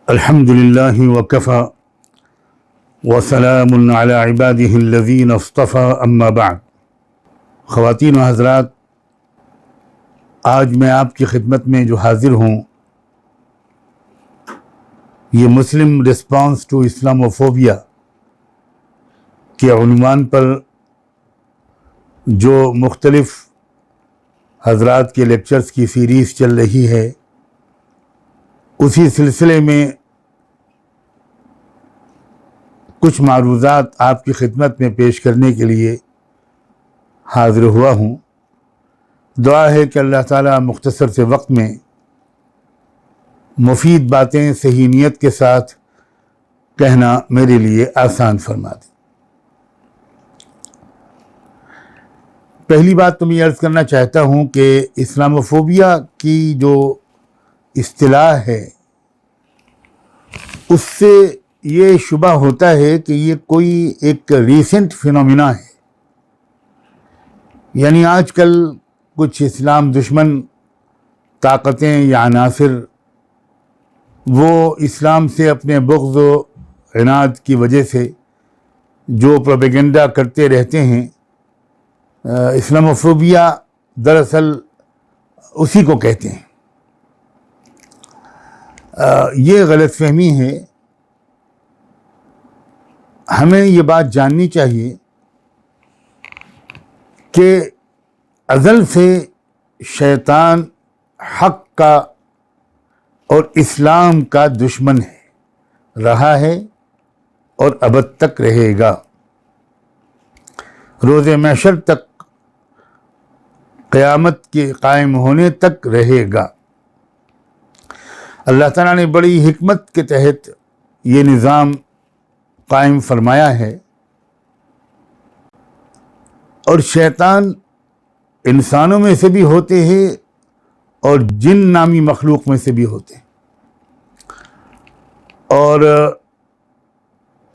الحمد للہ وکفی وسلام علی عبادہ الذین اصطفی اما بعد۔ خواتین و حضرات، آج میں آپ کی خدمت میں جو حاضر ہوں یہ مسلم رسپانس ٹو اسلاموفوبیا کے عنوان پر جو مختلف حضرات کے لیکچرز کی سیریز چل رہی ہے، اسی سلسلے میں کچھ معروضات آپ کی خدمت میں پیش کرنے کے لیے حاضر ہوا ہوں۔ دعا ہے کہ اللہ تعالیٰ مختصر سے وقت میں مفید باتیں صحیح نیت کے ساتھ کہنا میرے لیے آسان فرما دے۔ پہلی بات تو میں یہ عرض کرنا چاہتا ہوں کہ اسلاموفوبیا کی جو اصطلاح ہے اس سے یہ شبہ ہوتا ہے کہ یہ کوئی ایک ریسنٹ فینومینا ہے، یعنی آج کل کچھ اسلام دشمن طاقتیں یا عناصر وہ اسلام سے اپنے بغض و عناد کی وجہ سے جو پروپیگنڈا کرتے رہتے ہیں، اسلاموفوبیا دراصل اسی کو کہتے ہیں۔ یہ غلط فہمی ہے۔ ہمیں یہ بات جاننی چاہیے کہ ازل سے شیطان حق کا اور اسلام کا دشمن ہے، رہا ہے اور ابد تک رہے گا، روز محشر تک، قیامت کے قائم ہونے تک رہے گا۔ اللہ تعالیٰ نے بڑی حکمت کے تحت یہ نظام قائم فرمایا ہے، اور شیطان انسانوں میں سے بھی ہوتے ہیں اور جن نامی مخلوق میں سے بھی ہوتے ہیں، اور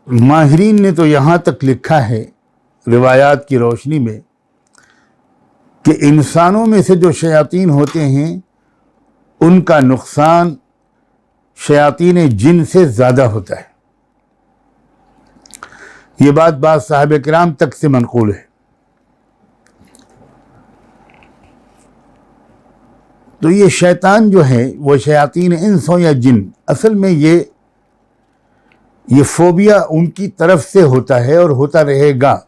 ماہرین نے تو یہاں تک لکھا ہے روایات کی روشنی میں کہ انسانوں میں سے جو شیاطین ہوتے ہیں ان کا نقصان شیاطین جن سے زیادہ ہوتا ہے۔ یہ بات بعض صحابہ کرام تک سے منقول ہے۔ تو یہ شیطان جو ہے وہ شیاطین انس ہو یا جن، اصل میں یہ فوبیا ان کی طرف سے ہوتا ہے اور ہوتا رہے گا۔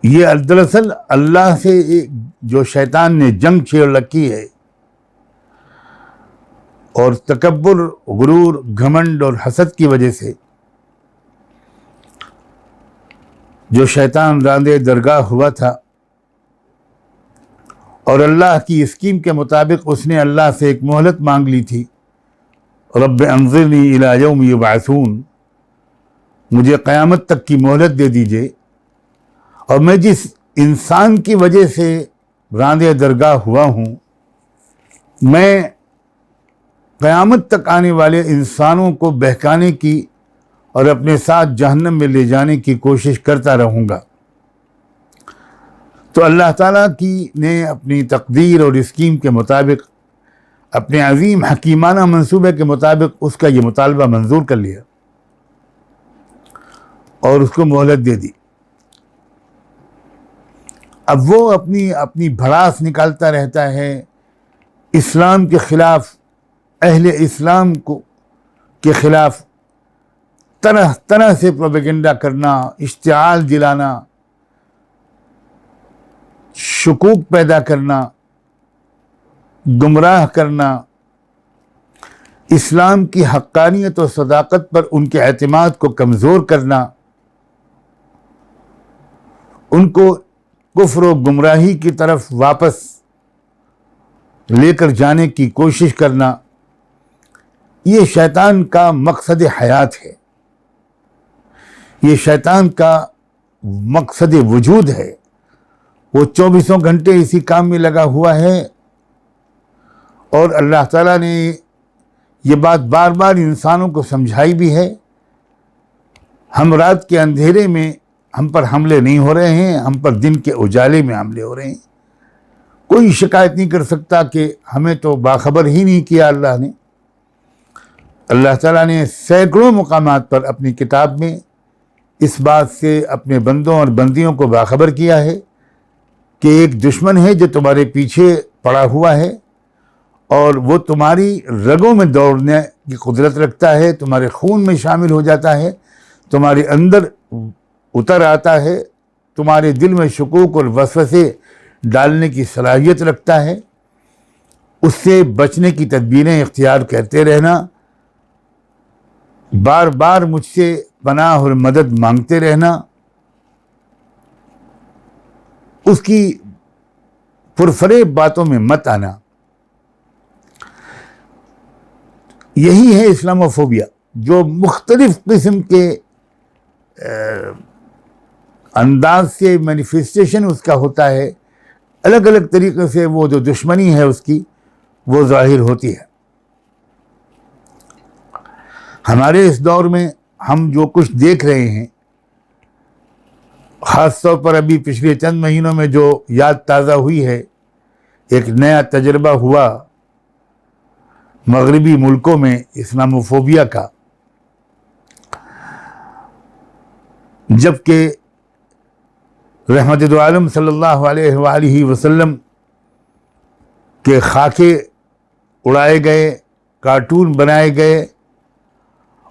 یہ دراصل اللہ سے جو شیطان نے جنگ چھیڑ رکھی ہے، اور تکبر، غرور، گھمنڈ اور حسد کی وجہ سے جو شیطان راندے درگاہ ہوا تھا، اور اللہ کی اسکیم کے مطابق اس نے اللہ سے ایک مہلت مانگ لی تھی، رب انظرنی الی یوم یبعثون، مجھے قیامت تک کی مہلت دے دیجئے، اور میں جس انسان کی وجہ سے راندے درگاہ ہوا ہوں، میں قیامت تک آنے والے انسانوں کو بہکانے کی اور اپنے ساتھ جہنم میں لے جانے کی کوشش کرتا رہوں گا۔ تو اللہ تعالیٰ نے اپنی تقدیر اور اسکیم کے مطابق، اپنے عظیم حکیمانہ منصوبے کے مطابق اس کا یہ مطالبہ منظور کر لیا اور اس کو مہلت دے دی۔ اب وہ اپنی بھڑاس نکالتا رہتا ہے اسلام کے خلاف، اہل اسلام کے خلاف طرح طرح سے پروپیگنڈا کرنا، اشتعال دلانا، شکوک پیدا کرنا، گمراہ کرنا، اسلام کی حقانیت اور صداقت پر ان کے اعتماد کو کمزور کرنا، ان کو کفر و گمراہی کی طرف واپس لے کر جانے کی کوشش کرنا، یہ شیطان کا مقصد حیات ہے، یہ شیطان کا مقصد وجود ہے۔ وہ 24 گھنٹے اسی کام میں لگا ہوا ہے، اور اللہ تعالیٰ نے یہ بات بار بار انسانوں کو سمجھائی بھی ہے۔ ہم رات کے اندھیرے میں ہم پر حملے نہیں ہو رہے ہیں، ہم پر دن کے اجالے میں حملے ہو رہے ہیں۔ کوئی شکایت نہیں کر سکتا کہ ہمیں تو باخبر ہی نہیں کیا اللہ نے۔ اللہ تعالیٰ نے سینکڑوں مقامات پر اپنی کتاب میں اس بات سے اپنے بندوں اور بندیوں کو باخبر کیا ہے کہ ایک دشمن ہے جو تمہارے پیچھے پڑا ہوا ہے اور وہ تمہاری رگوں میں دوڑنے کی قدرت رکھتا ہے، تمہارے خون میں شامل ہو جاتا ہے، تمہارے اندر اتر آتا ہے، تمہارے دل میں شکوک اور وسوسے ڈالنے کی صلاحیت رکھتا ہے۔ اس سے بچنے کی تدبیریں اختیار کرتے رہنا، بار بار مجھ سے پناہ اور مدد مانگتے رہنا، اس کی پرفریب باتوں میں مت آنا۔ یہی ہے اسلاموفوبیا، جو مختلف قسم کے انداز سے مینیفیسٹیشن اس کا ہوتا ہے، الگ الگ طریقے سے وہ جو دشمنی ہے اس کی وہ ظاہر ہوتی ہے۔ ہمارے اس دور میں ہم جو کچھ دیکھ رہے ہیں، خاص طور پر ابھی پچھلے چند مہینوں میں جو یاد تازہ ہوئی ہے، ایک نیا تجربہ ہوا مغربی ملکوں میں اسلاموفوبیا کا، جبکہ رحمت دو عالم صلی اللہ علیہ وآلہ وسلم کے خاکے اڑائے گئے، کارٹون بنائے گئے،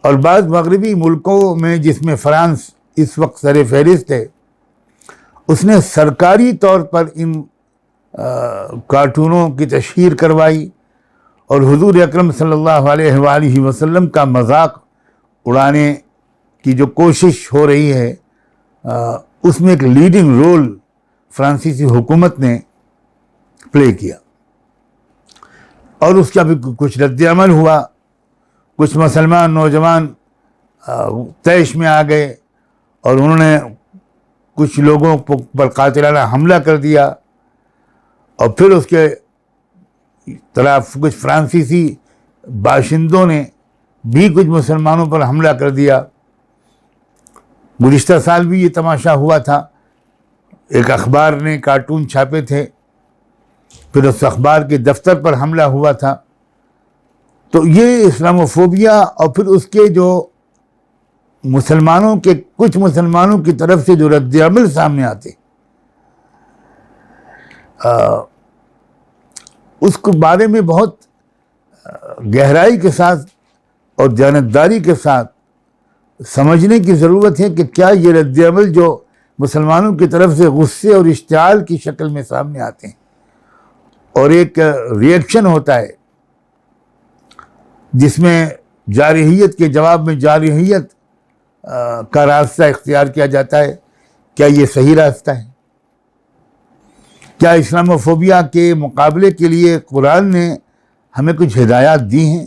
اور بعض مغربی ملکوں میں جس میں فرانس اس وقت سر فہرست ہے، اس نے سرکاری طور پر ان کارٹونوں کی تشہیر کروائی اور حضور اکرم صلی اللہ علیہ وآلہ وسلم کا مذاق اڑانے کی جو کوشش ہو رہی ہے، اس میں ایک لیڈنگ رول فرانسیسی حکومت نے پلے کیا، اور اس کا بھی کچھ رد عمل ہوا۔ کچھ مسلمان نوجوان طیش میں آ گئے اور انہوں نے کچھ لوگوں پر قاتلانہ حملہ کر دیا، اور پھر اس کے طرف کچھ فرانسیسی باشندوں نے بھی کچھ مسلمانوں پر حملہ کر دیا۔ گزشتہ سال بھی یہ تماشا ہوا تھا، ایک اخبار نے کارٹون چھاپے تھے، پھر اس اخبار کے دفتر پر حملہ ہوا تھا۔ تو یہ اسلاموفوبیا، اور پھر اس کے جو مسلمانوں کے کچھ مسلمانوں کی طرف سے جو رد عمل سامنے آتے، اس کو بارے میں بہت گہرائی کے ساتھ اور دیانتداری کے ساتھ سمجھنے کی ضرورت ہے کہ کیا یہ رد عمل جو مسلمانوں کی طرف سے غصے اور اشتعال کی شکل میں سامنے آتے ہیں اور ایک ریئیکشن ہوتا ہے جس میں جارحیت کے جواب میں جارحیت کا راستہ اختیار کیا جاتا ہے، کیا یہ صحیح راستہ ہے؟ کیا اسلاموفوبیا کے مقابلے کے لیے قرآن نے ہمیں کچھ ہدایات دی ہیں،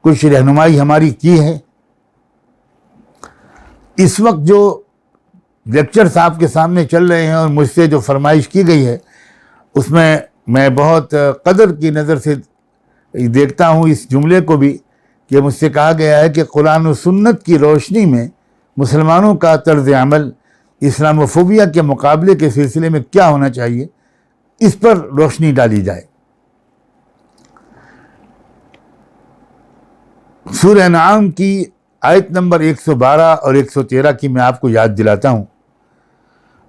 کچھ رہنمائی ہماری کی ہے؟ اس وقت جو لیکچرز آپ کے سامنے چل رہے ہیں اور مجھ سے جو فرمائش کی گئی ہے، اس میں بہت قدر کی نظر سے دیکھتا ہوں اس جملے کو بھی، کہ مجھ سے کہا گیا ہے کہ قرآن و سنت کی روشنی میں مسلمانوں کا طرز عمل اسلاموفوبیا کے مقابلے کے سلسلے میں کیا ہونا چاہیے، اس پر روشنی ڈالی جائے۔ سورہ انعام کی آیت نمبر 112 اور 113 کی میں آپ کو یاد دلاتا ہوں۔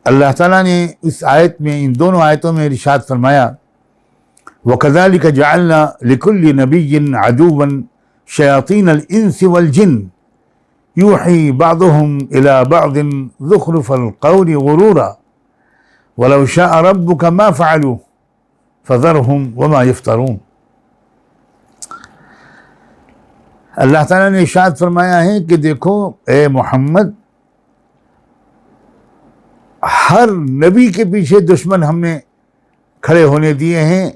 اللہ تعالیٰ نے اس آیت میں، ان دونوں آیتوں میں ارشاد فرمایا، وَكَذَلِكَ جَعَلْنَا لِكُلِّ نَبِيٍّ عَدُوًّا شَيَاطِينَ الْإِنسِ وَالْجِنِّ يُوحِي بَعْضُهُمْ إِلَى بَعْضٍ زُخْرُفَ الْقَوْلِ غُرُورًا وَلَوْ شَاءَ رَبُّكَ مَا فَعَلُوهُ فَذَرْهُمْ وَمَا يَفْتَرُونَ۔ اللہ تعالیٰ نے ارشاد فرمایا ہے کہ دیکھو اے محمد، ہر نبی کے پیچھے دشمن ہم نے کھڑے ہونے دیے ہیں،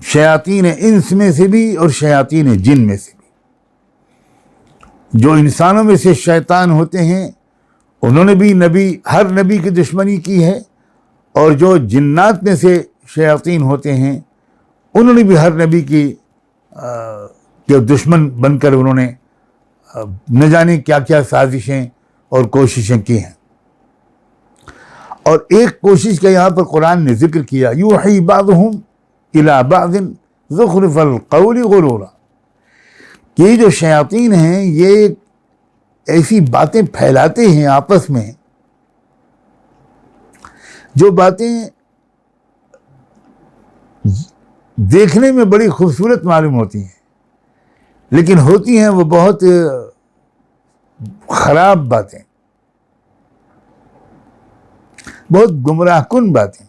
شیاطین انس میں سے بھی اور شیاطین جن میں سے بھی۔ جو انسانوں میں سے شیطان ہوتے ہیں انہوں نے بھی ہر نبی کی دشمنی کی ہے، اور جو جنات میں سے شیاطین ہوتے ہیں انہوں نے بھی ہر نبی کی دشمن بن کر انہوں نے نہ جانے کیا کیا سازشیں اور کوششیں کی ہیں۔ اور ایک کوشش کا یہاں پر قرآن نے ذکر کیا، یوحی بعضهم الی بعض زخرف القول غرورا، یہ جو شیاطین ہیں یہ ایسی باتیں پھیلاتے ہیں آپس میں، جو باتیں دیکھنے میں بڑی خوبصورت معلوم ہوتی ہیں لیکن ہوتی ہیں وہ بہت خراب باتیں، بہت گمراہ کن باتیں،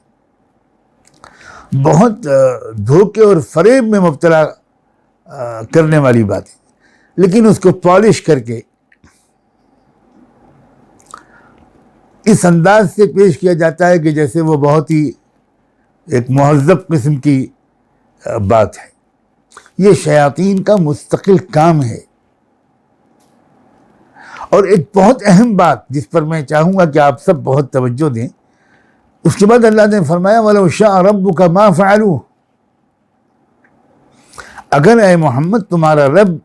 بہت دھوکے اور فریب میں مبتلا کرنے والی باتیں، لیکن اس کو پالش کر کے اس انداز سے پیش کیا جاتا ہے کہ جیسے وہ بہت ہی ایک مہذب قسم کی بات ہے۔ یہ شیاطین کا مستقل کام ہے۔ اور ایک بہت اہم بات جس پر میں چاہوں گا کہ آپ سب بہت توجہ دیں، اس کے بعد اللہ نے فرمایا وَلَوْ شَاءَ رَبُّكَ مَا فَعَلُوهُ، اگر اے محمد تمہارا رب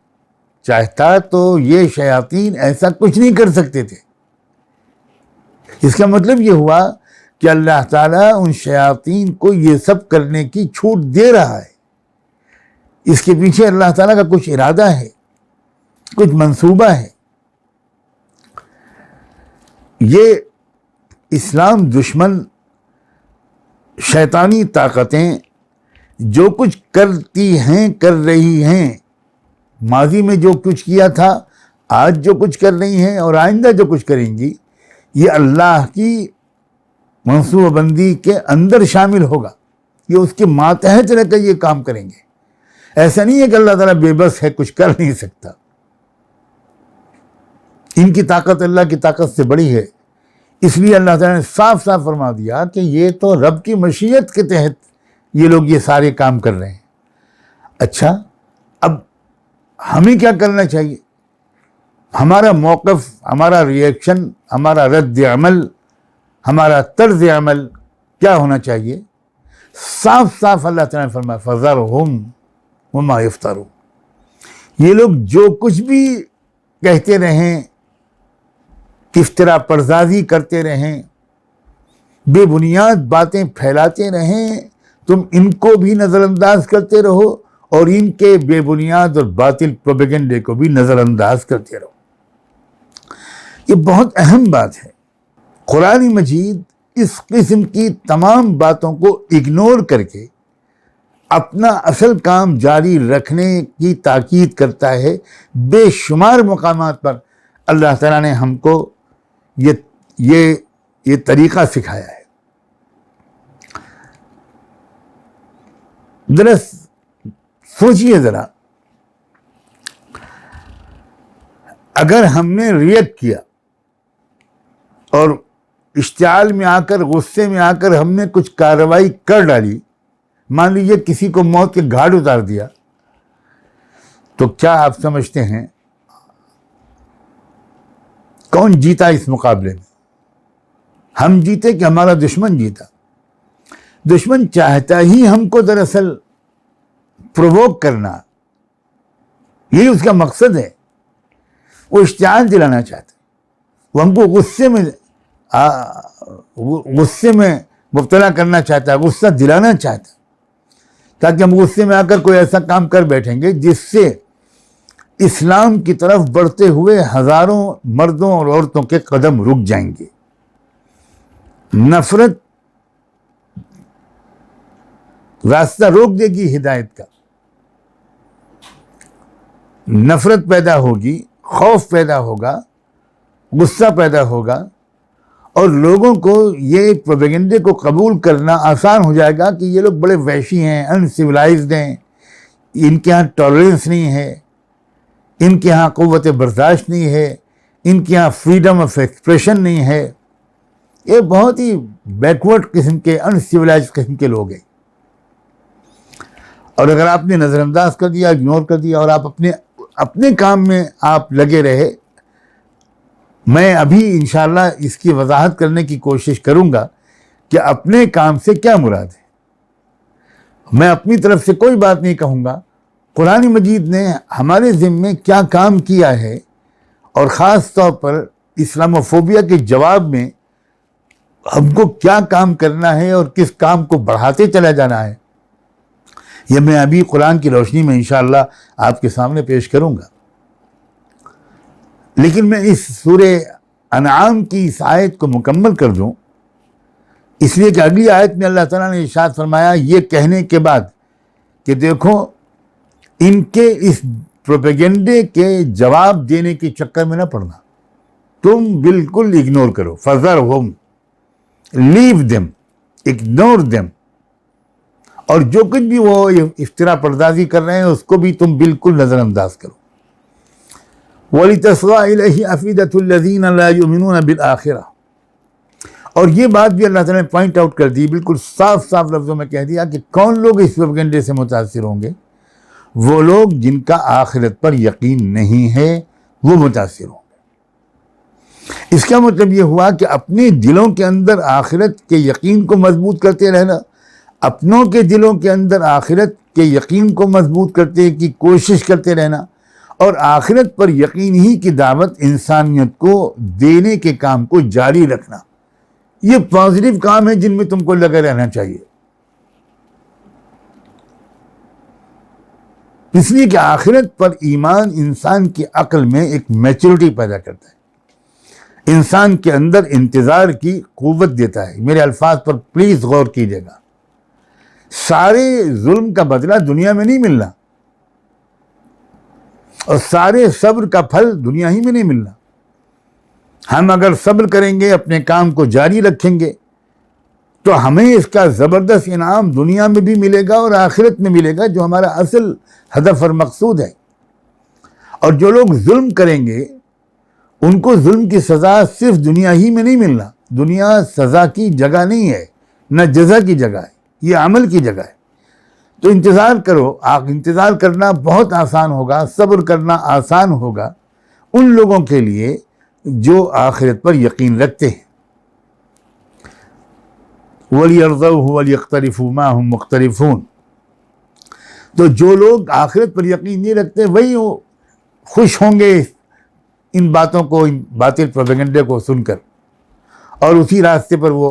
چاہتا تو یہ شیاطین ایسا کچھ نہیں کر سکتے تھے۔ اس کا مطلب یہ ہوا کہ اللہ تعالیٰ ان شیاطین کو یہ سب کرنے کی چھوٹ دے رہا ہے، اس کے پیچھے اللہ تعالیٰ کا کچھ ارادہ ہے، کچھ منصوبہ ہے۔ یہ اسلام دشمن شیطانی طاقتیں جو کچھ کرتی ہیں، کر رہی ہیں، ماضی میں جو کچھ کیا تھا، آج جو کچھ کر رہی ہیں اور آئندہ جو کچھ کریں گی، یہ اللہ کی منصوبہ بندی کے اندر شامل ہوگا۔ یہ اس کے ماتحت رہ کر یہ کام کریں گے۔ ایسا نہیں ہے کہ اللہ تعالیٰ بے بس ہے، کچھ کر نہیں سکتا۔ ان کی طاقت اللہ کی طاقت سے بڑی ہے، اس لیے اللہ تعالیٰ نے صاف صاف فرما دیا کہ یہ تو رب کی مشیت کے تحت یہ لوگ یہ سارے کام کر رہے ہیں۔ اچھا، اب ہمیں کیا کرنا چاہیے؟ ہمارا موقف، ہمارا ریئیکشن، ہمارا رد عمل، ہمارا طرز عمل کیا ہونا چاہیے؟ صاف صاف اللہ تعالیٰ نے فرمایا فَذَرْهُمْ وَمَا يَفْتَرُونَ، یہ لوگ جو کچھ بھی کہتے رہیں، افترا پردازی کرتے رہیں، بے بنیاد باتیں پھیلاتے رہیں، تم ان کو بھی نظر انداز کرتے رہو اور ان کے بے بنیاد اور باطل پروپیگنڈے کو بھی نظر انداز کرتے رہو۔ یہ بہت اہم بات ہے۔ قرآن مجید اس قسم کی تمام باتوں کو اگنور کر کے اپنا اصل کام جاری رکھنے کی تاکید کرتا ہے۔ بے شمار مقامات پر اللہ تعالیٰ نے ہم کو یہ طریقہ سکھایا ہے۔ سوچئے ذرا، اگر ہم نے ریئیکٹ کیا اور اشتعال میں آ کر، غصے میں آ کر ہم نے کچھ کارروائی کر ڈالی، مان لیجیے کسی کو موت کے گھاٹ اتار دیا، تو کیا آپ سمجھتے ہیں کون جیتا اس مقابلے میں؟ ہم جیتے کہ ہمارا دشمن جیتا؟ دشمن چاہتا ہی ہم کو دراصل پرووک کرنا، یہی اس کا مقصد ہے۔ وہ اشتعال دلانا چاہتا ہے، وہ ہم کو غصے میں مبتلا کرنا چاہتا ہے، غصہ دلانا چاہتا ہے، تاکہ ہم غصے میں آ کر کوئی ایسا کام کر بیٹھیں گے جس سے اسلام کی طرف بڑھتے ہوئے ہزاروں مردوں اور عورتوں کے قدم رک جائیں گے۔ نفرت راستہ روک دے گی ہدایت کا، نفرت پیدا ہوگی، خوف پیدا ہوگا، غصہ پیدا ہوگا، اور لوگوں کو یہ پروپیگنڈے کو قبول کرنا آسان ہو جائے گا کہ یہ لوگ بڑے وحشی ہیں، ان سویلائزڈ ہیں، ان کے ہاں ٹالرنس نہیں ہے، ان کے ہاں قوت برداشت نہیں ہے، ان کے ہاں فریڈم آف ایکسپریشن نہیں ہے۔ یہ بہت ہی بیکورڈ قسم کے، ان سویلائزڈ قسم کے لوگ ہیں۔ اور اگر آپ نے نظر انداز کر دیا، اگنور کر دیا، اور آپ اپنے کام میں آپ لگے رہے، میں ابھی انشاءاللہ اس کی وضاحت کرنے کی کوشش کروں گا کہ اپنے کام سے کیا مراد ہے۔ میں اپنی طرف سے کوئی بات نہیں کہوں گا، قرآن مجید نے ہمارے ذمے کیا کام کیا ہے، اور خاص طور پر اسلاموفوبیا کے جواب میں ہم کو کیا کام کرنا ہے اور کس کام کو بڑھاتے چلا جانا ہے، یہ میں ابھی قرآن کی روشنی میں انشاءاللہ آپ کے سامنے پیش کروں گا۔ لیکن میں اس سورہ انعام کی اس آیت کو مکمل کر دوں، اس لیے کہ اگلی آیت میں اللہ تعالیٰ نے ارشاد فرمایا یہ کہنے کے بعد کہ دیکھو ان کے اس پروپیگنڈے کے جواب دینے کے چکر میں نہ پڑنا، تم بالکل اگنور کرو، فذرہم، لیو دیم، اگنور دیم، اور جو کچھ بھی وہ افترا پردازی کر رہے ہیں اس کو بھی تم بالکل نظر انداز کرو۔ وَلِتَصْغَىٰ إِلَيْهِ أَفْئِدَةُ الَّذِينَ لَا يُؤْمِنُونَ بِالْآخِرَةِ، اور یہ بات بھی اللہ تعالیٰ نے پوائنٹ آؤٹ کر دی، بالکل صاف صاف لفظوں میں کہہ دیا کہ کون لوگ اس پروپیگنڈے سے متاثر ہوں گے؟ وہ لوگ جن کا آخرت پر یقین نہیں ہے وہ متاثر ہوں گے۔ اس کا مطلب یہ ہوا کہ اپنے دلوں کے اندر آخرت کے یقین کو مضبوط کرتے رہنا، اپنوں کے دلوں کے اندر آخرت کے یقین کو مضبوط کرتے کی کوشش کرتے رہنا، اور آخرت پر یقین ہی کی دعوت انسانیت کو دینے کے کام کو جاری رکھنا، یہ پازیٹیو کام ہے جن میں تم کو لگے رہنا چاہیے۔ اس لیے کہ آخرت پر ایمان انسان کی عقل میں ایک میچورٹی پیدا کرتا ہے، انسان کے اندر انتظار کی قوت دیتا ہے۔ میرے الفاظ پر پلیز غور کیجیے گا، سارے ظلم کا بدلہ دنیا میں نہیں ملنا، اور سارے صبر کا پھل دنیا ہی میں نہیں ملنا۔ ہم اگر صبر کریں گے، اپنے کام کو جاری رکھیں گے، تو ہمیں اس کا زبردست انعام دنیا میں بھی ملے گا اور آخرت میں ملے گا، جو ہمارا اصل ہدف اور مقصود ہے۔ اور جو لوگ ظلم کریں گے ان کو ظلم کی سزا صرف دنیا ہی میں نہیں ملنا، دنیا سزا کی جگہ نہیں ہے، نہ جزا کی جگہ ہے، یہ عمل کی جگہ ہے۔ تو انتظار کرو، انتظار کرنا بہت آسان ہوگا، صبر کرنا آسان ہوگا ان لوگوں کے لیے جو آخرت پر یقین رکھتے ہیں۔ وَلْيَرْضَوْهُ وَلْيَقْتَرِفُوا مَا هُمْ مُقْتَرِفُونَ، تو جو لوگ آخرت پر یقین نہیں رکھتے وہی خوش ہوں گے ان باتوں کو، ان باطل پروپیگنڈے کو سن کر، اور اسی راستے پر وہ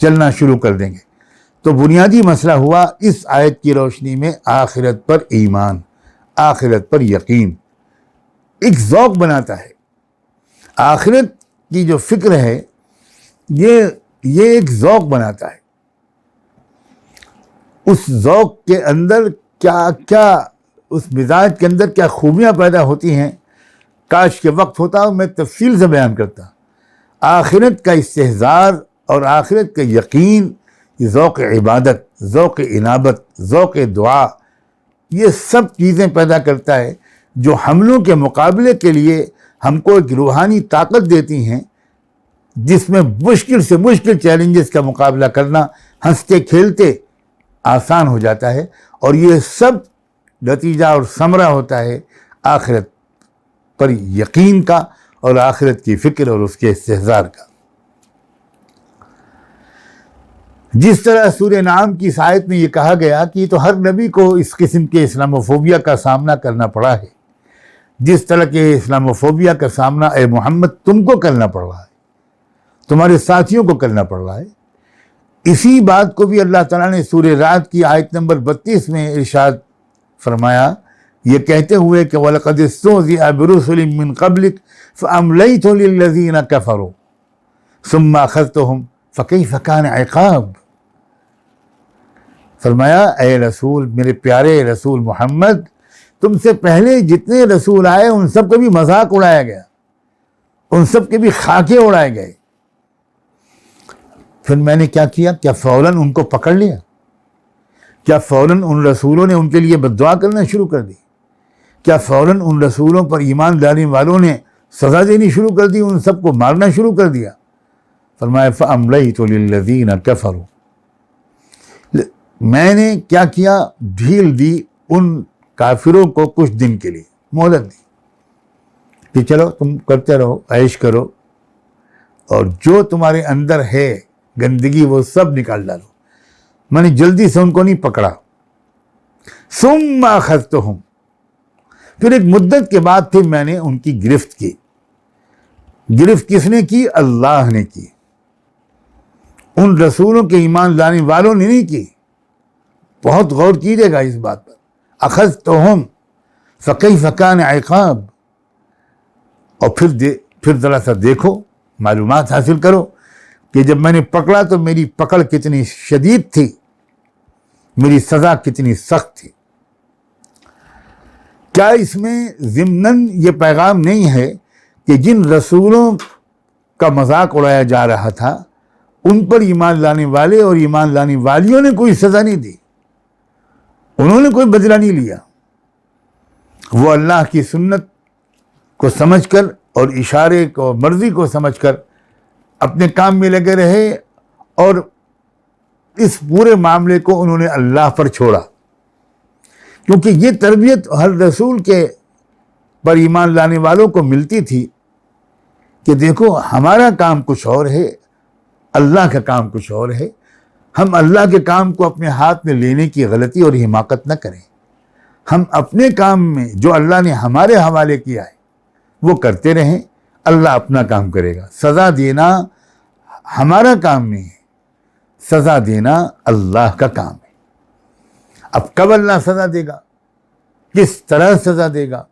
چلنا شروع کر دیں گے۔ تو بنیادی مسئلہ ہوا اس آیت کی روشنی میں آخرت پر ایمان، آخرت پر یقین ایک ذوق بناتا ہے۔ آخرت کی جو فکر ہے یہ ایک ذوق بناتا ہے۔ اس ذوق کے اندر کیا اس مزاج کے اندر کیا خوبیاں پیدا ہوتی ہیں، کاش کے وقت ہوتا اور میں تفصیل سے بیان کرتا۔ آخرت کا استحضار اور آخرت کا یقین، ذوق عبادت، ذوق انابت، ذوق دعا، یہ سب چیزیں پیدا کرتا ہے جو حملوں کے مقابلے کے لیے ہم کو ایک روحانی طاقت دیتی ہیں، جس میں مشکل سے مشکل چیلنجز کا مقابلہ کرنا ہنستے کھیلتے آسان ہو جاتا ہے، اور یہ سب نتیجہ اور ثمرہ ہوتا ہے آخرت پر یقین کا اور آخرت کی فکر اور اس کے استحضار کا۔ جس طرح سورہ انعام کی اس آیت میں یہ کہا گیا کہ یہ تو ہر نبی کو اس قسم کے اسلاموفوبیا کا سامنا کرنا پڑا ہے، جس طرح کے اسلاموفوبیا کا سامنا اے محمد تم کو کرنا پڑ رہا ہے، تمہارے ساتھیوں کو کرنا پڑ رہا ہے، اسی بات کو بھی اللہ تعالیٰ نے سورہ رعد کی آیت نمبر 32 میں ارشاد فرمایا، یہ کہتے ہوئے کہ وَلَقَدِ اسْتُهْزِئَ بِرُسُلٍ مِّن قَبْلِكَ فَأَمْلَيْتُ لِلَّذِينَ كَفَرُوا ثُمَّ أَخَذْتُهُمْ فَكَيْفَ كَانَ عِقَابِ۔ فرمایا اے رسول، میرے پیارے رسول محمد، تم سے پہلے جتنے رسول آئے ان سب کا بھی مذاق اڑایا گیا، ان سب کے بھی خاکے اڑائے گئے۔ پھر میں نے کیا کیا؟ کیا فوراً ان کو پکڑ لیا؟ کیا فوراً ان رسولوں نے ان کے لیے بد دعا کرنا شروع کر دی؟ کیا فوراً ان رسولوں پر ایمان لانے والوں نے سزا دینی شروع کر دی، ان سب کو مارنا شروع کر دیا؟ فرمایا فَأَمْلَيْتُ لِلَّذِينَ كَفَرُوا، میں نے کیا کیا؟ ڈھیل دی ان کافروں کو کچھ دن کے لیے، مہلت دی کہ چلو تم کرتے رہو، عیش کرو، اور جو تمہارے اندر ہے گندگی وہ سب نکال ڈالو۔ میں نے جلدی سے ان کو نہیں پکڑا۔ ثم اخذتهم، پھر ایک مدت کے بعد پھر میں نے ان کی گرفت کی۔ گرفت کس نے کی؟ اللہ نے کی، ان رسولوں کے ایمان لانے والوں نے نہیں کی۔ بہت غور کیجیے گا اس بات پر۔ اخذتهم فکیف کان عقاب، اور پھر ذرا سا دیکھو، معلومات حاصل کرو کہ جب میں نے پکڑا تو میری پکڑ کتنی شدید تھی، میری سزا کتنی سخت تھی۔ کیا اس میں ضمناً یہ پیغام نہیں ہے کہ جن رسولوں کا مذاق اڑایا جا رہا تھا ان پر ایمان لانے والے اور ایمان لانے والیوں نے کوئی سزا نہیں دی، انہوں نے کوئی بدلہ نہیں لیا؟ وہ اللہ کی سنت کو سمجھ کر اور اشارے کو، مرضی کو سمجھ کر اپنے کام میں لگے رہے، اور اس پورے معاملے کو انہوں نے اللہ پر چھوڑا، کیونکہ یہ تربیت ہر رسول کے پر ایمان لانے والوں کو ملتی تھی کہ دیکھو ہمارا کام کچھ اور ہے، اللہ کا کام کچھ اور ہے، ہم اللہ کے کام کو اپنے ہاتھ میں لینے کی غلطی اور حماقت نہ کریں، ہم اپنے کام میں جو اللہ نے ہمارے حوالے کیا ہے وہ کرتے رہیں، اللہ اپنا کام کرے گا۔ سزا دینا ہمارا کام نہیں ہے، سزا دینا اللہ کا کام ہے۔ اب کب اللہ سزا دے گا، کس طرح سزا دے گا،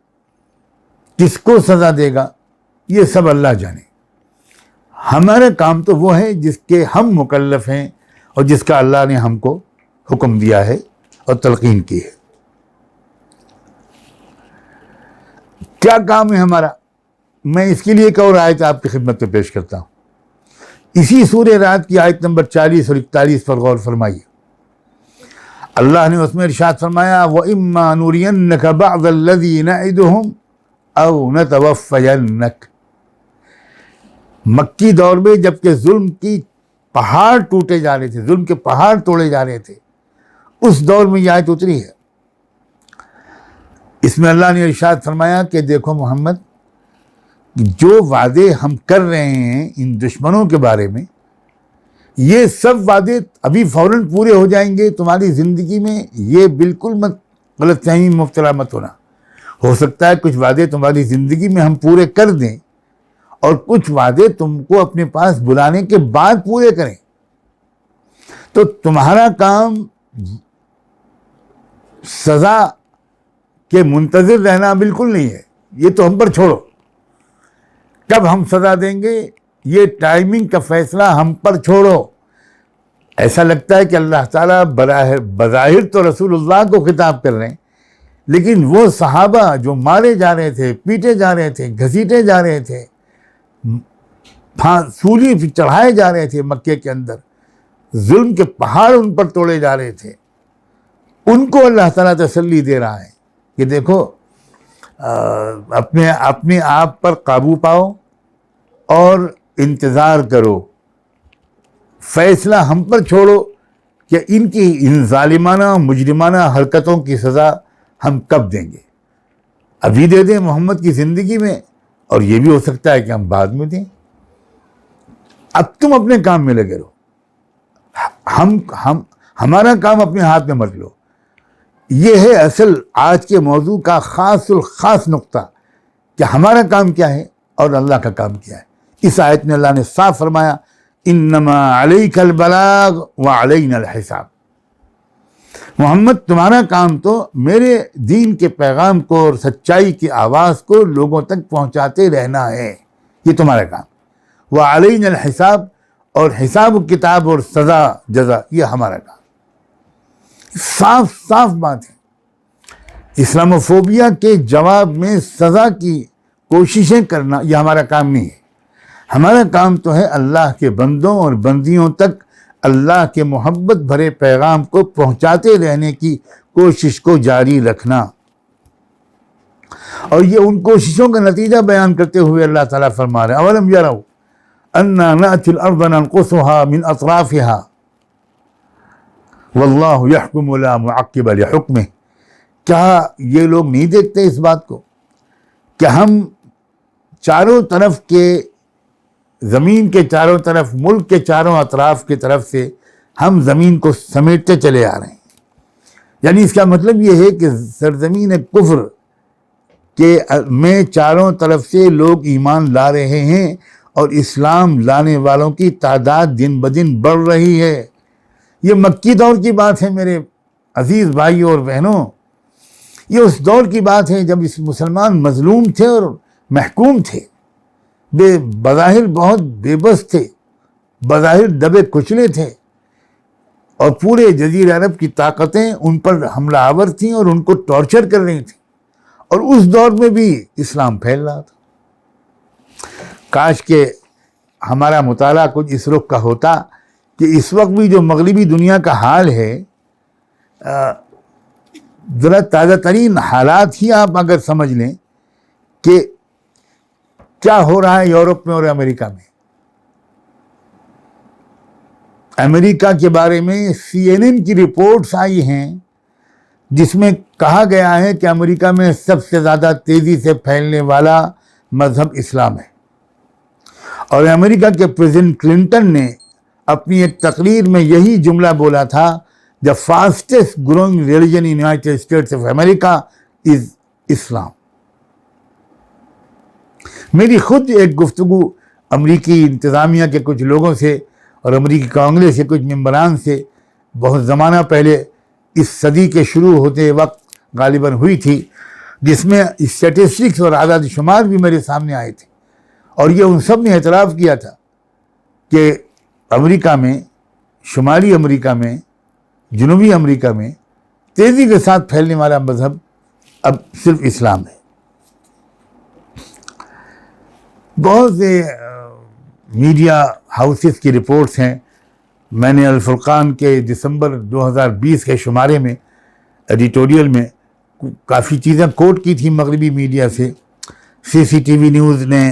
کس کو سزا دے گا، یہ سب اللہ جانے۔ ہمارا کام تو وہ ہے جس کے ہم مکلف ہیں اور جس کا اللہ نے ہم کو حکم دیا ہے اور تلقین کی ہے۔ کیا کام ہے ہمارا؟ میں اس کے لیے ایک اور آیت آپ کی خدمت میں پیش کرتا ہوں۔ اسی سورہ رعد کی آیت نمبر 40 اور 41 پر غور فرمائیے۔ اللہ نے اس میں ارشاد فرمایا وَإِمَّا نُرِيَنَّكَ بَعْضَ الَّذِي نَعِدُهُمْ أَوْ نَتَوَفَّيَنَّكَ۔ مکی دور میں جبکہ ظلم کی پہاڑ ٹوٹے جا رہے تھے، ظلم کے پہاڑ توڑے جا رہے تھے، اس دور میں یہ آیت اتری ہے۔ اس میں اللہ نے ارشاد فرمایا کہ دیکھو محمد، جو وعدے ہم کر رہے ہیں ان دشمنوں کے بارے میں، یہ سب وعدے ابھی فوراً پورے ہو جائیں گے تمہاری زندگی میں، یہ بالکل مت غلط فہمی میں مبتلا مت ہونا۔ ہو سکتا ہے کچھ وعدے تمہاری زندگی میں ہم پورے کر دیں اور کچھ وعدے تم کو اپنے پاس بلانے کے بعد پورے کریں، تو تمہارا کام سزا کے منتظر رہنا بالکل نہیں ہے، یہ تو ہم پر چھوڑو، کب ہم سزا دیں گے یہ ٹائمنگ کا فیصلہ ہم پر چھوڑو۔ ایسا لگتا ہے کہ اللہ تعالیٰ بظاہر تو رسول اللہ کو خطاب کر رہے ہیں، لیکن وہ صحابہ جو مارے جا رہے تھے، پیٹے جا رہے تھے، گھسیٹے جا رہے تھے، سولی چڑھائے جا رہے تھے، مکے کے اندر ظلم کے پہاڑ ان پر توڑے جا رہے تھے، ان کو اللہ تعالیٰ تسلی دے رہا ہے کہ دیکھو اپنے آپ پر قابو پاؤ اور انتظار کرو، فیصلہ ہم پر چھوڑو کہ ان ظالمانہ مجرمانہ حرکتوں کی سزا ہم کب دیں گے، ابھی دے دیں محمد کی زندگی میں، اور یہ بھی ہو سکتا ہے کہ ہم بعد میں دیں، اب تم اپنے کام میں لگے رہو، ہمارا کام اپنے ہاتھ میں مت لو۔ یہ ہے اصل آج کے موضوع کا خاص نقطہ کہ ہمارا کام کیا ہے اور اللہ کا کام کیا ہے۔ اس آیت میں اللہ نے صاف فرمایا انما علیک البلاغ وعلینا الحساب، محمد تمہارا کام تو میرے دین کے پیغام کو اور سچائی کی آواز کو لوگوں تک پہنچاتے رہنا ہے، یہ تمہارا کام، وعلینا الحساب، اور حساب و کتاب اور سزا جزا یہ ہمارا کام۔ صاف بات ہے، اسلاموفوبیا کے جواب میں سزا کی کوششیں کرنا یہ ہمارا کام نہیں ہے۔ ہمارا کام تو ہے اللہ کے بندوں اور بندیوں تک اللہ کے محبت بھرے پیغام کو پہنچاتے رہنے کی کوشش کو جاری رکھنا، اور یہ ان کوششوں کا نتیجہ بیان کرتے ہوئے اللہ تعالیٰ فرما رہے ہیں اولم یروا انا نأتی الارض ننقصها من اطرافها واللہ یحکم لا معقب لحکمہ۔ کیا یہ لوگ نہیں دیکھتے اس بات کو کہ ہم چاروں طرف کے زمین کے چاروں طرف، ملک کے چاروں اطراف کی طرف سے ہم زمین کو سمیٹتے چلے آ رہے ہیں، یعنی اس کا مطلب یہ ہے کہ سرزمین کفر کے میں چاروں طرف سے لوگ ایمان لا رہے ہیں اور اسلام لانے والوں کی تعداد دن بدن بڑھ رہی ہے۔ یہ مکی دور کی بات ہے میرے عزیز بھائیوں اور بہنوں، یہ اس دور کی بات ہے جب اس مسلمان مظلوم تھے اور محکوم تھے، بظاہر بہت بے بس تھے، بظاہر دبے کچلے تھے، اور پورے جزیرہ عرب کی طاقتیں ان پر حملہ آور تھیں اور ان کو ٹارچر کر رہی تھیں، اور اس دور میں بھی اسلام پھیل رہا تھا۔ کاش کہ ہمارا مطالعہ کچھ اس رخ کا ہوتا کہ اس وقت بھی جو مغربی دنیا کا حال ہے، ذرا تازہ ترین حالات ہی آپ اگر سمجھ لیں کہ کیا ہو رہا ہے یورپ میں اور امریکہ میں۔ امریکہ کے بارے میں CNN کی رپورٹس آئی ہیں جس میں کہا گیا ہے کہ امریکہ میں سب سے زیادہ تیزی سے پھیلنے والا مذہب اسلام ہے، اور امریکہ کے پریزیڈنٹ کلنٹن نے اپنی ایک تقریر میں یہی جملہ بولا تھا، the fastest growing religion in United States of America is Islam۔ میری خود ایک گفتگو امریکی انتظامیہ کے کچھ لوگوں سے اور امریکی کانگریس کے کچھ ممبران سے بہت زمانہ پہلے اس صدی کے شروع ہوتے وقت غالباً ہوئی تھی، جس میں اسٹیٹسٹکس اور اعداد شمار بھی میرے سامنے آئے تھے، اور یہ ان سب نے اعتراف کیا تھا کہ امریکہ میں، شمالی امریکہ میں، جنوبی امریکہ میں تیزی کے ساتھ پھیلنے والا مذہب اب صرف اسلام ہے۔ بہت سے میڈیا ہاؤسز کی رپورٹس ہیں، میں نے الفرقان کے دسمبر 2020 کے شمارے میں ایڈیٹوریل میں کافی چیزیں کوٹ کی تھی مغربی میڈیا سے۔ CCTV نیوز نے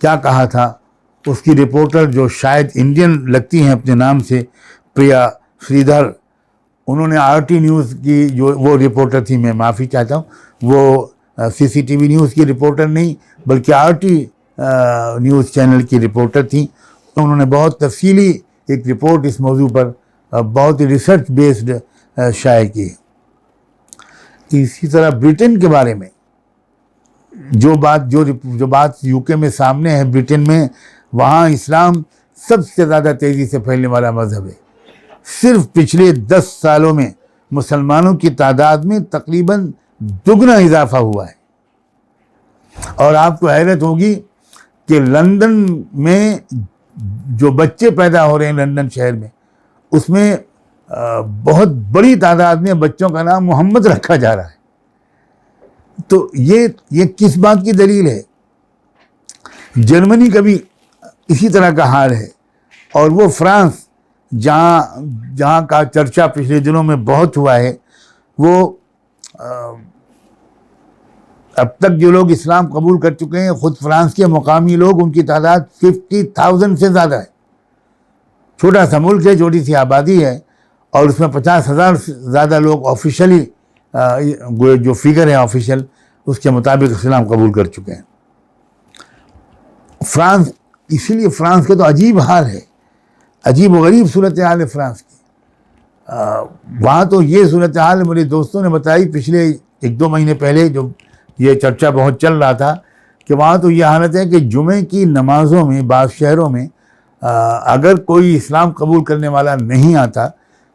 کیا کہا تھا، اس کی رپورٹر جو شاید انڈین لگتی ہیں اپنے نام سے، پریا سریدھر، انہوں نے RT نیوز کی جو وہ رپورٹر تھی، میں معافی چاہتا ہوں، وہ CCTV نیوز کی رپورٹر نہیں بلکہ RT نیوز چینل کی رپورٹر تھیں۔ انہوں نے بہت تفصیلی ایک رپورٹ اس موضوع پر بہت ریسرچ بیسڈ شائع کی۔ اسی طرح برٹن کے بارے میں جو بات UK میں سامنے ہے، برٹن میں وہاں اسلام سب سے زیادہ تیزی سے پھیلنے والا مذہب ہے۔ صرف پچھلے 10 سالوں میں مسلمانوں کی تعداد میں تقریباً دگنا اضافہ ہوا ہے، اور آپ کو حیرت ہوگی کہ لندن میں جو بچے پیدا ہو رہے ہیں لندن شہر میں، اس میں بہت بڑی تعداد میں بچوں کا نام محمد رکھا جا رہا ہے۔ تو یہ کس بات کی دلیل ہے؟ جرمنی کا بھی اسی طرح کا حال ہے، اور وہ فرانس جہاں کا چرچا پچھلے دنوں میں بہت ہوا ہے، وہ اب تک جو لوگ اسلام قبول کر چکے ہیں، خود فرانس کے مقامی لوگ، ان کی تعداد 50,000 سے زیادہ ہے۔ چھوٹا سا ملک ہے، چھوٹی سی آبادی ہے، اور اس میں 50,000 سے زیادہ لوگ آفیشلی جو فگر ہے آفیشل اس کے مطابق اسلام قبول کر چکے ہیں۔ فرانس، اسی لیے فرانس کا تو عجیب حال ہے، عجیب و غریب صورتحال ہے فرانس کی۔ وہاں تو یہ صورتحال میرے دوستوں نے بتائی پچھلے 1-2 مہینے پہلے، جو یہ چرچا بہت چل رہا تھا، کہ وہاں تو یہ حالت ہے کہ جمعے کی نمازوں میں بعض شہروں میں اگر کوئی اسلام قبول کرنے والا نہیں آتا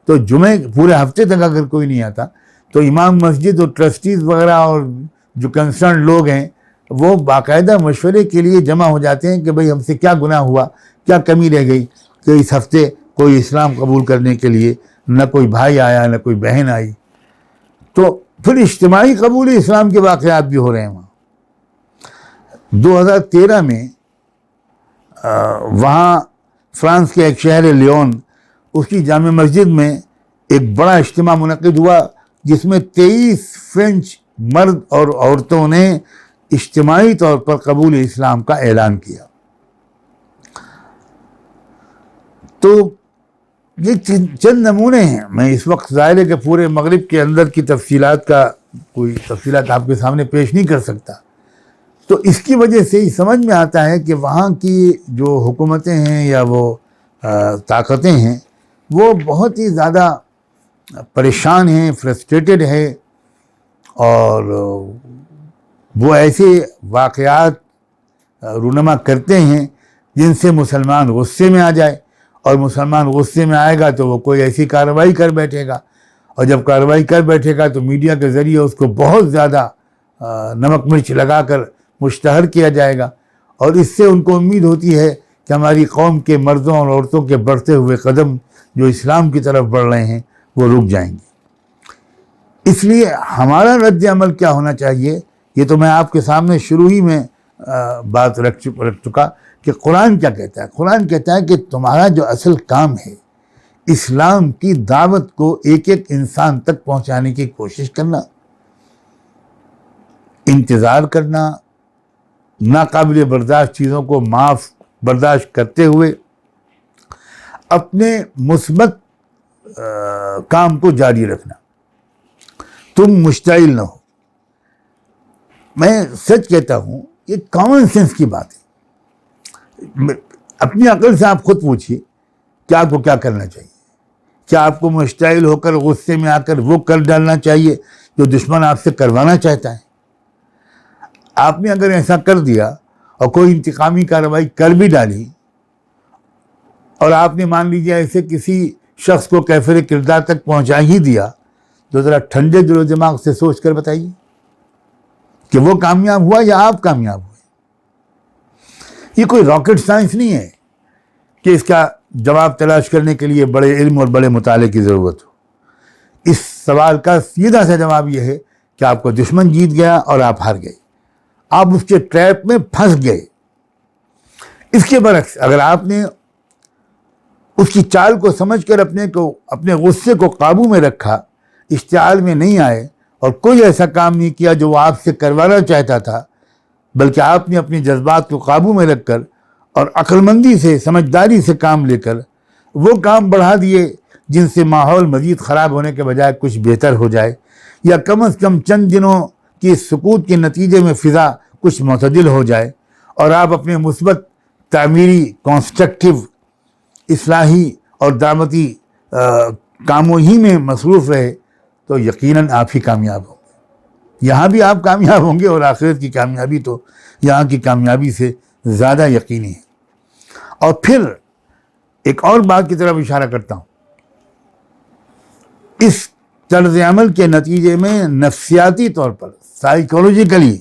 تو جمعے پورے ہفتے تک اگر کوئی نہیں آتا تو امام مسجد اور ٹرسٹیز وغیرہ اور جو کنسرن لوگ ہیں وہ باقاعدہ مشورے کے لیے جمع ہو جاتے ہیں کہ بھئی ہم سے کیا گناہ ہوا، کیا کمی رہ گئی کہ اس ہفتے کوئی اسلام قبول کرنے کے لیے نہ کوئی بھائی آیا نہ کوئی بہن آئی۔ تو پھر اجتماعی قبول اسلام کے واقعات بھی ہو رہے ہیں وہاں۔ 2013 میں وہاں فرانس کے ایک شہر لیون، اس کی جامع مسجد میں ایک بڑا اجتماع منعقد ہوا جس میں 23 فرینچ مرد اور عورتوں نے اجتماعی طور پر قبول اسلام کا اعلان کیا۔ تو یہ چند نمونے ہیں۔ میں اس وقت ظاہر ہے کہ پورے مغرب کے اندر کی تفصیلات آپ کے سامنے پیش نہیں کر سکتا۔ تو اس کی وجہ سے ہی سمجھ میں آتا ہے کہ وہاں کی جو حکومتیں ہیں یا وہ طاقتیں ہیں وہ بہت ہی زیادہ پریشان ہیں، فرسٹریٹڈ ہیں، اور وہ ایسے واقعات رونما کرتے ہیں جن سے مسلمان غصے میں آ جائے، اور مسلمان غصے میں آئے گا تو وہ کوئی ایسی کارروائی کر بیٹھے گا، اور جب کارروائی کر بیٹھے گا تو میڈیا کے ذریعے اس کو بہت زیادہ نمک مرچ لگا کر مشتہر کیا جائے گا، اور اس سے ان کو امید ہوتی ہے کہ ہماری قوم کے مردوں اور عورتوں کے بڑھتے ہوئے قدم جو اسلام کی طرف بڑھ رہے ہیں وہ رک جائیں گے۔ اس لیے ہمارا رد عمل کیا ہونا چاہیے، یہ تو میں آپ کے سامنے شروع ہی میں بات رکھ چکا کہ قرآن کیا کہتا ہے۔ قرآن کہتا ہے کہ تمہارا جو اصل کام ہے اسلام کی دعوت کو ایک ایک انسان تک پہنچانے کی کوشش کرنا، انتظار کرنا، ناقابل برداشت چیزوں کو معاف برداشت کرتے ہوئے اپنے مثبت کام کو جاری رکھنا، تم مشتعل نہ ہو۔ میں سچ کہتا ہوں یہ کامن سینس کی بات ہے۔ اپنی عقل سے آپ خود پوچھیے کہ آپ کو کیا کرنا چاہیے۔ کیا آپ کو مشتعل ہو کر غصے میں آ کر وہ کر ڈالنا چاہیے جو دشمن آپ سے کروانا چاہتا ہے؟ آپ نے اگر ایسا کر دیا اور کوئی انتقامی کارروائی کر بھی ڈالی اور آپ نے مان لیجیے ایسے کسی شخص کو کیفر کردار تک پہنچا ہی دیا، تو ذرا ٹھنڈے دل و دماغ سے سوچ کر بتائیے کہ وہ کامیاب ہوا یا آپ کامیاب ہوئے۔ یہ کوئی راکٹ سائنس نہیں ہے کہ اس کا جواب تلاش کرنے کے لیے بڑے علم اور بڑے مطالعے کی ضرورت ہو۔ اس سوال کا سیدھا سا جواب یہ ہے کہ آپ کو دشمن جیت گیا اور آپ ہار گئے، آپ اس کے ٹریپ میں پھنس گئے۔ اس کے برعکس اگر آپ نے اس کی چال کو سمجھ کر اپنے غصے کو قابو میں رکھا، اشتعال میں نہیں آئے اور کوئی ایسا کام نہیں کیا جو وہ آپ سے کروانا چاہتا تھا، بلکہ آپ نے اپنے جذبات کو قابو میں رکھ کر اور عقل مندی سے، سمجھداری سے کام لے کر وہ کام بڑھا دیے جن سے ماحول مزید خراب ہونے کے بجائے کچھ بہتر ہو جائے، یا کم از کم چند دنوں کی سکوت کے نتیجے میں فضا کچھ معتدل ہو جائے، اور آپ اپنے مثبت تعمیری، کنسٹرکٹیو، اصلاحی اور دعوتی کاموں ہی میں مصروف رہے، تو یقیناً آپ ہی کامیاب ہوں گے۔ یہاں بھی آپ کامیاب ہوں گے، اور آخرت کی کامیابی تو یہاں کی کامیابی سے زیادہ یقینی ہے۔ اور پھر ایک اور بات کی طرف اشارہ کرتا ہوں، اس طرز عمل کے نتیجے میں نفسیاتی طور پر، سائیکولوجیکلی،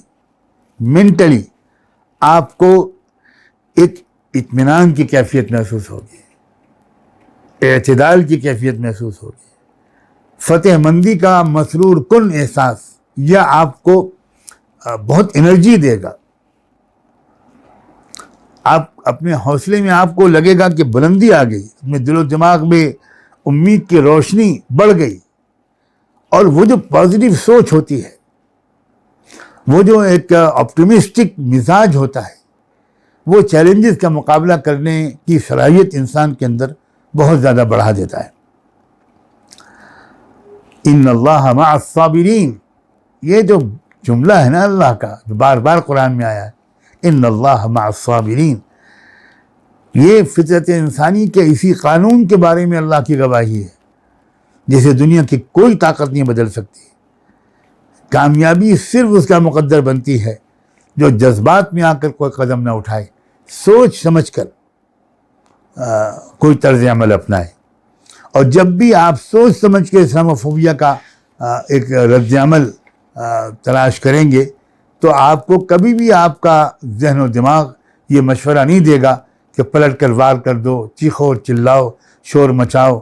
مینٹلی آپ کو ایک اطمینان کی کیفیت محسوس ہوگی، اعتدال کی کیفیت محسوس ہوگی، فتح مندی کا مسرور کن احساس یہ آپ کو بہت انرجی دے گا۔ آپ اپنے حوصلے میں آپ کو لگے گا کہ بلندی آ گئی، اپنے دل و دماغ میں امید کی روشنی بڑھ گئی، اور وہ جو پازیٹیو سوچ ہوتی ہے، وہ جو ایک آپٹیمسٹک مزاج ہوتا ہے، وہ چیلنجز کا مقابلہ کرنے کی صلاحیت انسان کے اندر بہت زیادہ بڑھا دیتا ہے۔ ان اللہ مع الصابرین، یہ جو جملہ ہے نا اللہ کا، جو بار بار قرآن میں آیا ہے، ان اللہ مع الصابرین، یہ فطرت انسانی کے اسی قانون کے بارے میں اللہ کی گواہی ہے جسے دنیا کی کوئی طاقت نہیں بدل سکتی۔ کامیابی صرف اس کا مقدر بنتی ہے جو جذبات میں آ کر کوئی قدم نہ اٹھائے، سوچ سمجھ کر کوئی طرز عمل اپنائے۔ اور جب بھی آپ سوچ سمجھ کے اسلاموفوبیا کا ایک رد عمل تلاش کریں گے، تو آپ کو کبھی بھی آپ کا ذہن و دماغ یہ مشورہ نہیں دے گا کہ پلٹ کر وار کر دو، چیخو چلاؤ، شور مچاؤ،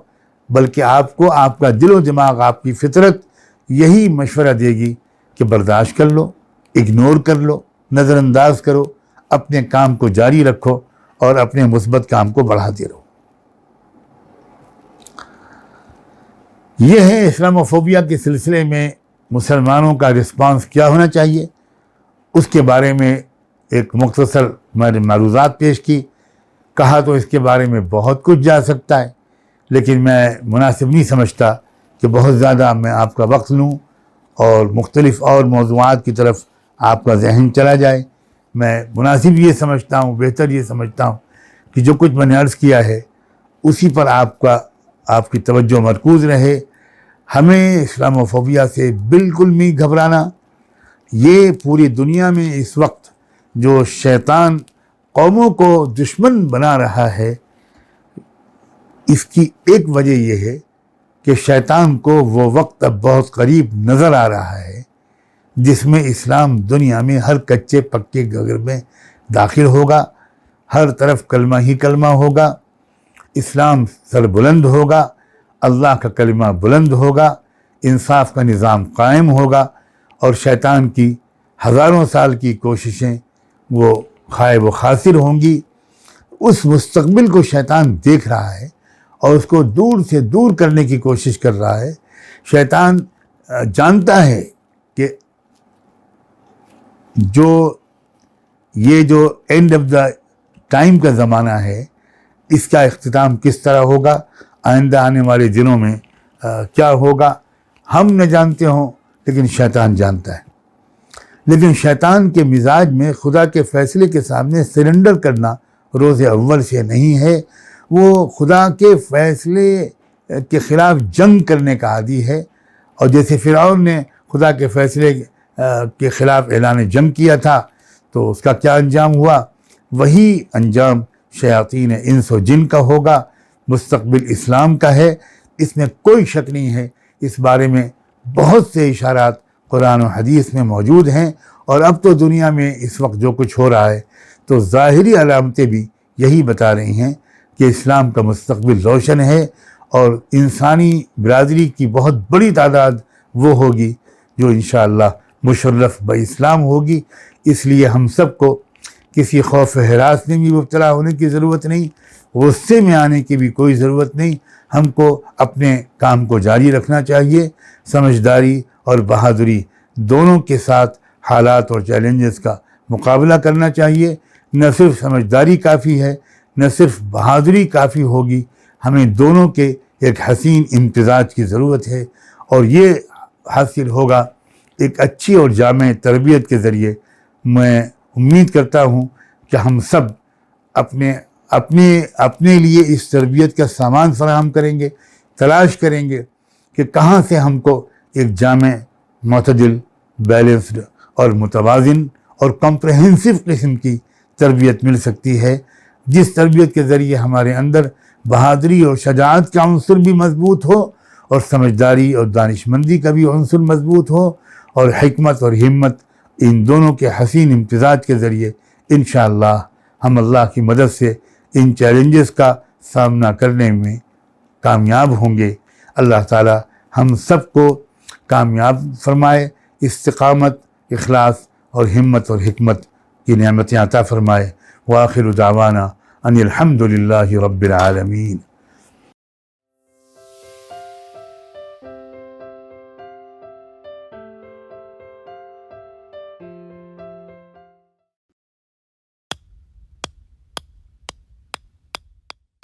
بلکہ آپ کو آپ کا دل و دماغ، آپ کی فطرت یہی مشورہ دے گی کہ برداشت کر لو، اگنور کر لو، نظر انداز کرو، اپنے کام کو جاری رکھو اور اپنے مثبت کام کو بڑھاتے رہو۔ یہ ہے اسلاموفوبیا کے سلسلے میں مسلمانوں کا رسپانس کیا ہونا چاہیے، اس کے بارے میں ایک مختصر میں نے معروضات پیش کی۔ کہا تو اس کے بارے میں بہت کچھ جا سکتا ہے، لیکن میں مناسب نہیں سمجھتا کہ بہت زیادہ میں آپ کا وقت لوں اور مختلف اور موضوعات کی طرف آپ کا ذہن چلا جائے۔ میں مناسب یہ سمجھتا ہوں، بہتر یہ سمجھتا ہوں کہ جو کچھ میں نے عرض کیا ہے اسی پر آپ کی توجہ مرکوز رہے۔ ہمیں اسلاموفوبیا سے بالکل نہیں گھبرانا۔ یہ پوری دنیا میں اس وقت جو شیطان قوموں کو دشمن بنا رہا ہے، اس کی ایک وجہ یہ ہے کہ شیطان کو وہ وقت اب بہت قریب نظر آ رہا ہے جس میں اسلام دنیا میں ہر کچے پکے گھر میں داخل ہوگا، ہر طرف کلمہ ہی کلمہ ہوگا، اسلام سر بلند ہوگا، اللہ کا کلمہ بلند ہوگا، انصاف کا نظام قائم ہوگا، اور شیطان کی ہزاروں سال کی کوششیں وہ خائب و خاسر ہوں گی۔ اس مستقبل کو شیطان دیکھ رہا ہے اور اس کو دور سے دور کرنے کی کوشش کر رہا ہے۔ شیطان جانتا ہے کہ یہ جو اینڈ آف دا ٹائم کا زمانہ ہے، اس کا اختتام کس طرح ہوگا، آئندہ آنے والے دنوں میں کیا ہوگا، ہم نہ جانتے ہوں لیکن شیطان جانتا ہے۔ لیکن شیطان کے مزاج میں خدا کے فیصلے کے سامنے سرنڈر کرنا روز اول سے نہیں ہے۔ وہ خدا کے فیصلے کے خلاف جنگ کرنے کا عادی ہے، اور جیسے فرعون نے خدا کے فیصلے کے خلاف اعلان جنگ کیا تھا تو اس کا کیا انجام ہوا، وہی انجام شیاطین انس و جن کا ہوگا، مستقبل اسلام کا ہے، اس میں کوئی شک نہیں ہے۔ اس بارے میں بہت سے اشارات قرآن و حدیث میں موجود ہیں، اور اب تو دنیا میں اس وقت جو کچھ ہو رہا ہے تو ظاہری علامتیں بھی یہی بتا رہی ہیں کہ اسلام کا مستقبل روشن ہے، اور انسانی برادری کی بہت بڑی تعداد وہ ہوگی جو انشاءاللہ مشرف باسلام ہوگی۔ اس لیے ہم سب کو کسی خوف و ہراس میں بھی مبتلا ہونے کی ضرورت نہیں، غصے میں آنے کی بھی کوئی ضرورت نہیں۔ ہم کو اپنے کام کو جاری رکھنا چاہیے، سمجھداری اور بہادری دونوں کے ساتھ حالات اور چیلنجز کا مقابلہ کرنا چاہیے۔ نہ صرف سمجھداری کافی ہے، نہ صرف بہادری کافی ہوگی، ہمیں دونوں کے ایک حسین امتزاج کی ضرورت ہے، اور یہ حاصل ہوگا ایک اچھی اور جامع تربیت کے ذریعے۔ میں امید کرتا ہوں کہ ہم سب اپنے لیے اس تربیت کا سامان فراہم کریں گے، تلاش کریں گے کہ کہاں سے ہم کو ایک جامع، معتدل، بیلنسڈ اور متوازن اور کمپریہنسو قسم کی تربیت مل سکتی ہے، جس تربیت کے ذریعے ہمارے اندر بہادری اور شجاعت کا عنصر بھی مضبوط ہو، اور سمجھداری اور دانش مندی کا بھی عنصر مضبوط ہو، اور حکمت اور ہمت، ان دونوں کے حسین امتزاج کے ذریعے انشاءاللہ ہم اللہ کی مدد سے ان چیلنجز کا سامنا کرنے میں کامیاب ہوں گے۔ اللہ تعالی ہم سب کو کامیاب فرمائے، استقامت، اخلاص اور ہمت اور حکمت کی نعمتیں عطا فرمائے۔ وآخر دعوانا ان الحمد للہ رب العالمین۔